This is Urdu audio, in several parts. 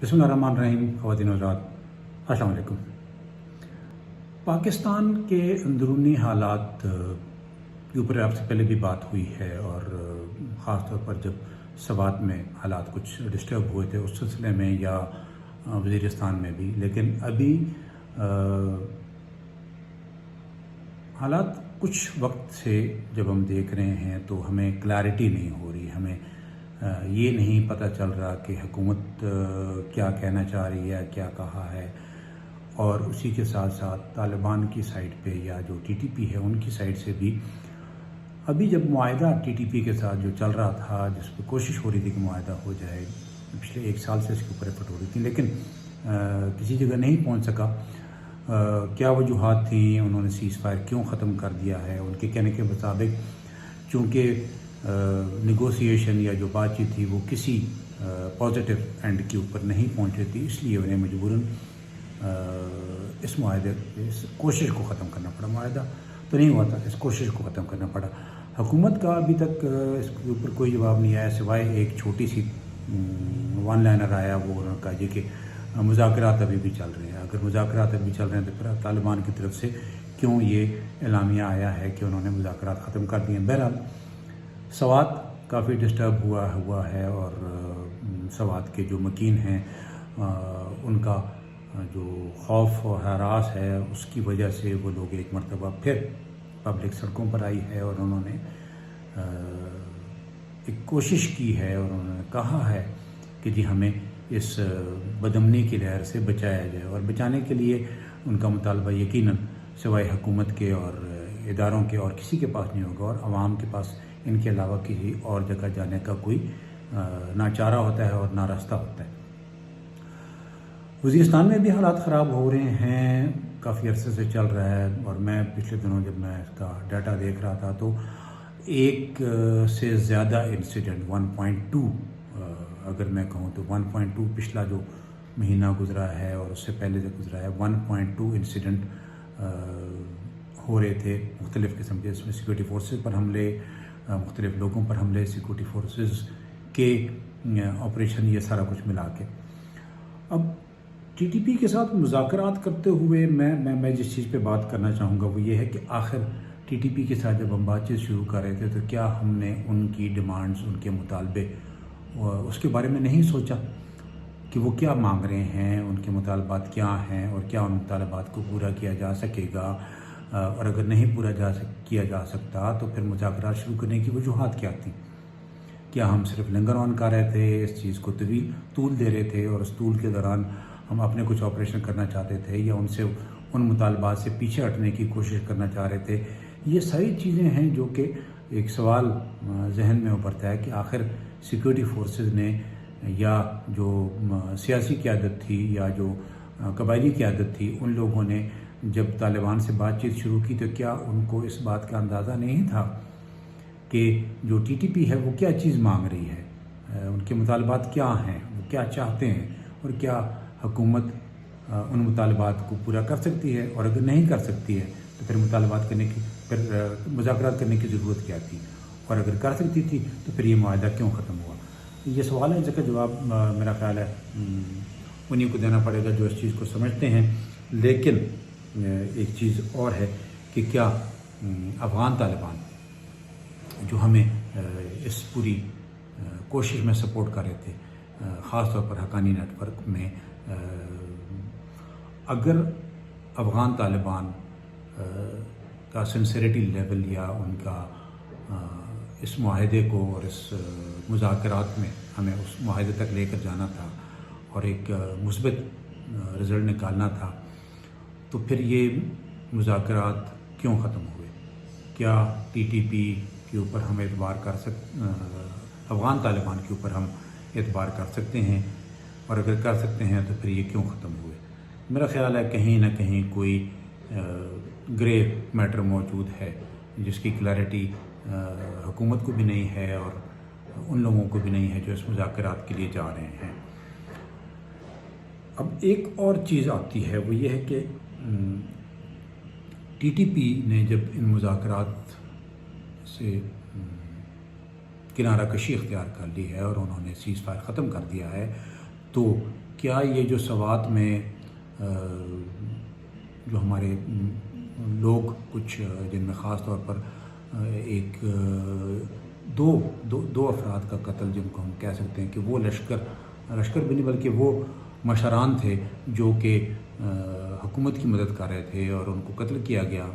بسم اللہ الرحمن الرحیم. خواتین و حضرات، السلام علیکم. پاکستان کے اندرونی حالات کے اوپر آپ سے پہلے بھی بات ہوئی ہے، اور خاص طور پر جب سوات میں حالات کچھ ڈسٹرب ہوئے تھے اس سلسلے میں، یا وزیرستان میں بھی. لیکن ابھی حالات کچھ وقت سے جب ہم دیکھ رہے ہیں تو ہمیں کلیئرٹی نہیں ہو رہی. ہمیں یہ نہیں پتہ چل رہا کہ حکومت کیا کہنا چاہ رہی ہے، کیا کہا ہے. اور اسی کے ساتھ ساتھ طالبان کی سائڈ پہ یا جو ٹی ٹی پی ہے ان کی سائڈ سے بھی ابھی جب معاہدہ ٹی ٹی پی کے ساتھ جو چل رہا تھا، جس پہ کوشش ہو رہی تھی کہ معاہدہ ہو جائے، پچھلے 1 سال سے اس کے اوپر ایفرٹ ہو رہی تھی، لیکن کسی جگہ نہیں پہنچ سکا. کیا وجوہات تھیں؟ انہوں نے سیز فائر کیوں ختم کر دیا ہے؟ ان کے کہنے کے مطابق چونکہ نیگوسیشن یا جو بات چیت تھی وہ کسی پازیٹیو اینڈ کے اوپر نہیں پہنچ رہی تھی، اس لیے انہیں مجبوراً اس معاہدے اس کوشش کو ختم کرنا پڑا. معاہدہ تو نہیں ہوا تھا، اس کوشش کو ختم کرنا پڑا. حکومت کا ابھی تک اس کے اوپر کوئی جواب نہیں آیا، سوائے ایک چھوٹی سی ون لائنر آیا، وہ انہوں نے کہا جی کہ مذاکرات ابھی بھی چل رہے ہیں. اگر مذاکرات ابھی چل رہے ہیں تو پھر طالبان کی طرف سے کیوں یہ اعلامیہ آیا ہے کہ انہوں نے مذاکرات ختم کر دیے ہیں؟ بہرحال سوات کافی ڈسٹرب ہوا ہے، اور سوات کے جو مکین ہیں ان کا جو خوف و ہراس ہے اس کی وجہ سے وہ لوگ ایک مرتبہ پھر پبلک سڑکوں پر آئی ہے، اور انہوں نے ایک کوشش کی ہے، اور انہوں نے کہا ہے کہ جی ہمیں اس بدامنی کی لہر سے بچایا جائے. اور بچانے کے لیے ان کا مطالبہ یقیناً سوائے حکومت کے اور اداروں کے اور کسی کے پاس نہیں ہوگا، اور عوام کے پاس ان کے علاوہ کسی اور جگہ جانے کا کوئی نہ چارہ ہوتا ہے اور نہ راستہ ہوتا ہے. وزیرستان میں بھی حالات خراب ہو رہے ہیں، کافی عرصے سے چل رہا ہے. اور میں پچھلے دنوں جب میں اس کا ڈیٹا دیکھ رہا تھا تو 1 سے زیادہ انسیڈنٹ 1.2 اگر میں کہوں تو 1.2 پچھلا جو مہینہ گزرا ہے اور اس سے پہلے جو گزرا ہے 1.2 انسیڈنٹ ہو رہے تھے مختلف قسم کے. اس میں سیکورٹی فورسز پر حملے، مختلف لوگوں پر حملے، سیکورٹی فورسز کے آپریشن، یہ سارا کچھ ملا کے. اب ٹی ٹی پی کے ساتھ مذاکرات کرتے ہوئے میں جس چیز پہ بات کرنا چاہوں گا وہ یہ ہے کہ آخر ٹی ٹی پی کے ساتھ جب ہم بات چیت شروع کر رہے تھے تو کیا ہم نے ان کی ڈیمانڈز، ان کے مطالبے اس کے بارے میں نہیں سوچا کہ وہ کیا مانگ رہے ہیں، ان کے مطالبات کیا ہیں، اور کیا ان مطالبات کو پورا کیا جا سکے گا؟ اور اگر نہیں پورا کیا جا سکتا تو پھر مذاکرات شروع کرنے کی وجوہات کیا تھیں؟ کیا ہم صرف لنگر آن کر رہے تھے، اس چیز کو طول دے رہے تھے، اور اس طول کے دوران ہم اپنے کچھ آپریشن کرنا چاہتے تھے، یا ان مطالبات سے پیچھے ہٹنے کی کوشش کرنا چاہ رہے تھے؟ یہ ساری چیزیں ہیں جو کہ ایک سوال ذہن میں ابھرتا ہے کہ آخر سیکورٹی فورسز نے یا جو سیاسی قیادت تھی یا جو قبائلی قیادت تھی، ان لوگوں نے جب طالبان سے بات چیت شروع کی تو کیا ان کو اس بات کا اندازہ نہیں تھا کہ جو ٹی ٹی پی ہے وہ کیا چیز مانگ رہی ہے، ان کے مطالبات کیا ہیں، وہ کیا چاہتے ہیں، اور کیا حکومت ان مطالبات کو پورا کر سکتی ہے؟ اور اگر نہیں کر سکتی ہے تو پھر مذاکرات کرنے کی ضرورت کیا تھی؟ اور اگر کر سکتی تھی تو پھر یہ معاہدہ کیوں ختم ہوا؟ یہ سوال ہے جس کا جواب میرا خیال ہے انہیں کو دینا پڑے گا جو اس چیز کو سمجھتے ہیں. لیکن ایک چیز اور ہے کہ کیا افغان طالبان جو ہمیں اس پوری کوشش میں سپورٹ کر رہے تھے، خاص طور پر حقانی نیٹ ورک میں، اگر افغان طالبان کا سنسیریٹی لیول یا ان کا اس معاہدے کو اور اس مذاکرات میں ہمیں اس معاہدے تک لے کر جانا تھا اور ایک مثبت رزلٹ نکالنا تھا، تو پھر یہ مذاکرات کیوں ختم ہوئے؟ کیا ٹی ٹی پی کے اوپر ہم اعتبار افغان طالبان کے اوپر ہم اعتبار کر سکتے ہیں؟ اور اگر کر سکتے ہیں تو پھر یہ کیوں ختم ہوئے؟ میرا خیال ہے کہیں نہ کہیں کوئی گرے میٹر موجود ہے جس کی کلیئرٹی حکومت کو بھی نہیں ہے اور ان لوگوں کو بھی نہیں ہے جو اس مذاکرات کے لیے جا رہے ہیں. اب ایک اور چیز آتی ہے، وہ یہ ہے کہ ٹی ٹی پی نے جب ان مذاکرات سے کنارہ کشی اختیار کر لی ہے اور انہوں نے سیز فائر ختم کر دیا ہے، تو کیا یہ جو سوات میں جو ہمارے لوگ کچھ جن میں خاص طور پر ایک دو افراد کا قتل جن کو ہم کہہ سکتے ہیں کہ وہ لشکر بھی نہیں بلکہ وہ مشران تھے جو کہ حکومت کی مدد کر رہے تھے اور ان کو قتل کیا گیا،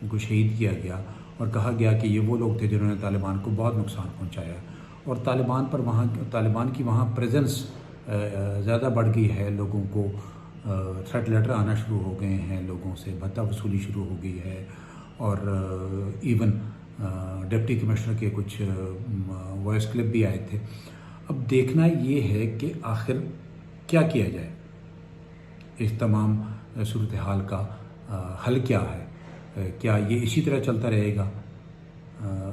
ان کو شہید کیا گیا اور کہا گیا کہ یہ وہ لوگ تھے جنہوں نے طالبان کو بہت نقصان پہنچایا اور طالبان کی وہاں پریزنس زیادہ بڑھ گئی ہے، لوگوں کو تھریٹ لیٹر آنا شروع ہو گئے ہیں، لوگوں سے بھتہ وصولی شروع ہو گئی ہے اور ایون ڈپٹی کمشنر کے کچھ وائس کلپ بھی آئے تھے۔ اب دیکھنا یہ ہے کہ آخر کیا کیا جائے، اس تمام صورتحال کا حل کیا ہے؟ کیا یہ اسی طرح چلتا رہے گا؟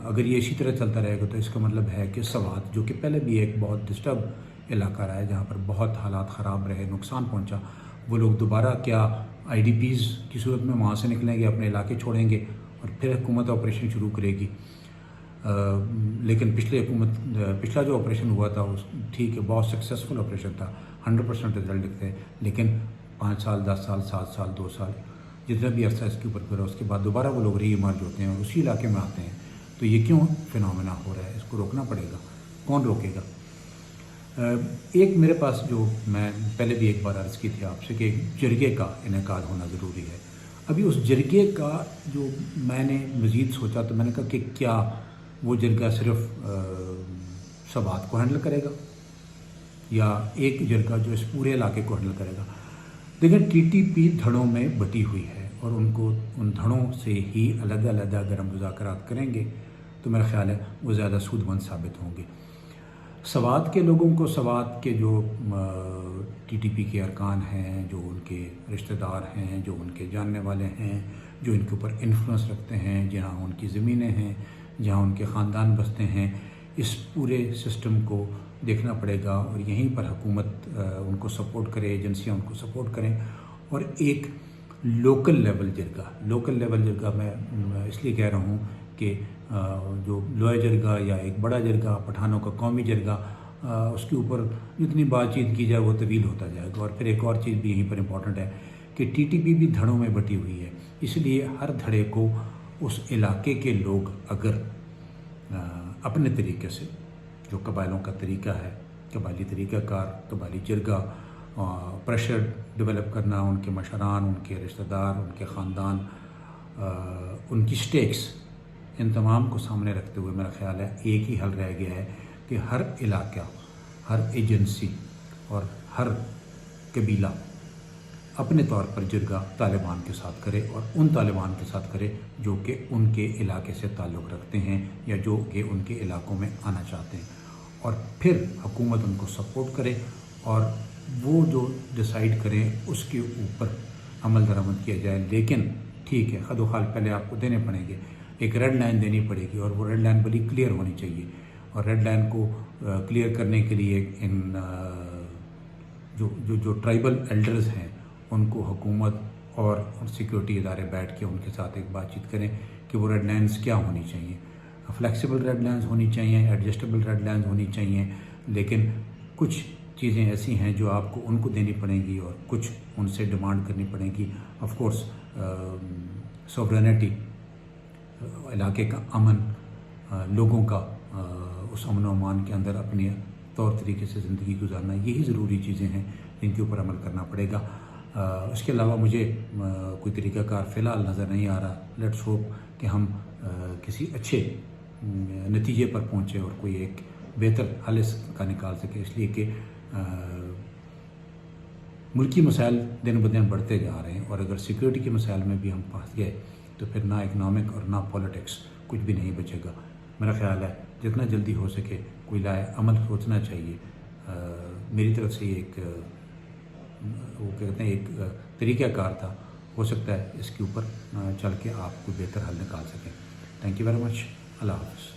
اگر یہ اسی طرح چلتا رہے گا تو اس کا مطلب ہے کہ سوات جو کہ پہلے بھی ایک بہت ڈسٹرب علاقہ رہا ہے جہاں پر بہت حالات خراب رہے، نقصان پہنچا، وہ لوگ دوبارہ کیا IDPs کی صورت میں وہاں سے نکلیں گے، اپنے علاقے چھوڑیں گے اور پھر حکومت آپریشن شروع کرے گی؟ لیکن پچھلا جو آپریشن ہوا تھا ٹھیک ہے، بہت سکسیزفل آپریشن تھا، 100% رزلٹ تھے، لیکن 5 سال 10 سال 7 سال 2 سال جتنا بھی عرصہ اس کے اوپر پھرا اس کے بعد دوبارہ وہ لوگ ری ایمرج ہوتے ہیں اور اسی علاقے میں آتے ہیں۔ تو یہ کیوں فینومینا ہو رہا ہے؟ اس کو روکنا پڑے گا، کون روکے گا؟ ایک میرے پاس جو میں پہلے بھی ایک بار عرض کی تھی آپ سے کہ جرگے کا انعقاد ہونا ضروری ہے۔ ابھی اس جرگے کا جو میں نے مزید سوچا تو میں نے کہا کہ کیا وہ جرگہ صرف سوات کو ہینڈل کرے گا یا ایک جرگہ جو اس پورے علاقے کو ہینڈل کرے گا؟ دیکھیں TTP دھڑوں میں بٹی ہوئی ہے اور ان دھڑوں سے ہی علیحدہ اگر ہم مذاکرات کریں گے تو میرا خیال ہے وہ زیادہ سود مند ثابت ہوں گے۔ سوات کے لوگوں کو، سوات کے جو TTP کے ارکان ہیں، جو ان کے رشتہ دار ہیں، جو ان کے جاننے والے ہیں، جو ان کے اوپر انفلوئنس رکھتے ہیں، جہاں ان کی زمینیں ہیں، جہاں ان کے خاندان بستے ہیں، اس پورے سسٹم کو دیکھنا پڑے گا اور یہیں پر حکومت ان کو سپورٹ کرے، ایجنسیاں ان کو سپورٹ کریں اور ایک لوکل لیول جرگہ میں اس لیے کہہ رہا ہوں کہ جو لوئے جرگہ یا ایک بڑا جرگہ، پٹھانوں کا قومی جرگہ، اس کے اوپر جتنی بات چیت کی جائے وہ طویل ہوتا جائے گا۔ اور پھر ایک اور چیز بھی یہیں پر امپورٹنٹ ہے کہ TTP بھی دھڑوں میں بٹی ہوئی ہے، اس لیے ہر دھڑے کو اس علاقے کے لوگ اگر اپنے طریقے سے، جو قبائلوں کا طریقہ ہے، قبائلی طریقہ کار، قبائلی جرگہ، پریشر ڈیولپ کرنا، ان کے مشران، ان کے رشتہ دار، ان کے خاندان، ان کی سٹیکس، ان تمام کو سامنے رکھتے ہوئے میرا خیال ہے ایک ہی حل رہ گیا ہے کہ ہر علاقہ، ہر ایجنسی اور ہر قبیلہ اپنے طور پر جرگہ طالبان کے ساتھ کرے اور ان طالبان کے ساتھ کرے جو کہ ان کے علاقے سے تعلق رکھتے ہیں یا جو کہ ان کے علاقوں میں آنا چاہتے ہیں، اور پھر حکومت ان کو سپورٹ کرے اور وہ جو ڈیسائیڈ کریں اس کے اوپر عمل درآمد کیا جائے۔ لیکن ٹھیک ہے، خد و خال پہلے آپ کو دینے پڑیں گے، ایک ریڈ لائن دینی پڑے گی اور وہ ریڈ لائن بڑی کلیئر ہونی چاہیے، اور ریڈ لائن کو کلیئر کرنے کے لیے ان جو ٹرائبل ایلڈرز ہیں ان کو حکومت اور سیکورٹی ادارے بیٹھ کے ان کے ساتھ ایک بات چیت کریں کہ وہ ریڈ لائنز کیا ہونی چاہیے۔ فلیکسیبل ریڈ لائنز ہونی چاہیے، ایڈجسٹیبل ریڈ لائنز ہونی چاہیے، لیکن کچھ چیزیں ایسی ہیں جو آپ کو ان کو دینی پڑیں گی اور کچھ ان سے ڈیمانڈ کرنی پڑے گی۔ آف کورس سوورینٹی، علاقے کا امن، لوگوں کا اس امن و امان کے اندر اپنے طور طریقے سے زندگی گزارنا، یہی ضروری چیزیں ہیں جن کے اوپر عمل کرنا پڑے گا۔ اس کے علاوہ مجھے کوئی طریقہ کار فی الحال نظر نہیں آ رہا۔ لیٹس ہوپ کہ ہم کسی اچھے نتیجے پر پہنچے اور کوئی ایک بہتر حل اس کا نکال سکے، اس لیے کہ ملکی مسائل دن بدن بڑھتے جا رہے ہیں اور اگر سیکورٹی کے مسائل میں بھی ہم پھنس گئے تو پھر نہ اکنامک اور نہ پولیٹکس کچھ بھی نہیں بچے گا۔ میرا خیال ہے جتنا جلدی ہو سکے کوئی لائے عمل سوچنا چاہیے۔ میری طرف سے یہ ایک وہ کہتے ہیں ایک طریقہ کار تھا، ہو سکتا ہے اس کے اوپر چل کے آپ کو بہتر حل نکال سکیں۔ تھینک یو ویری مچ، اللہ حافظ۔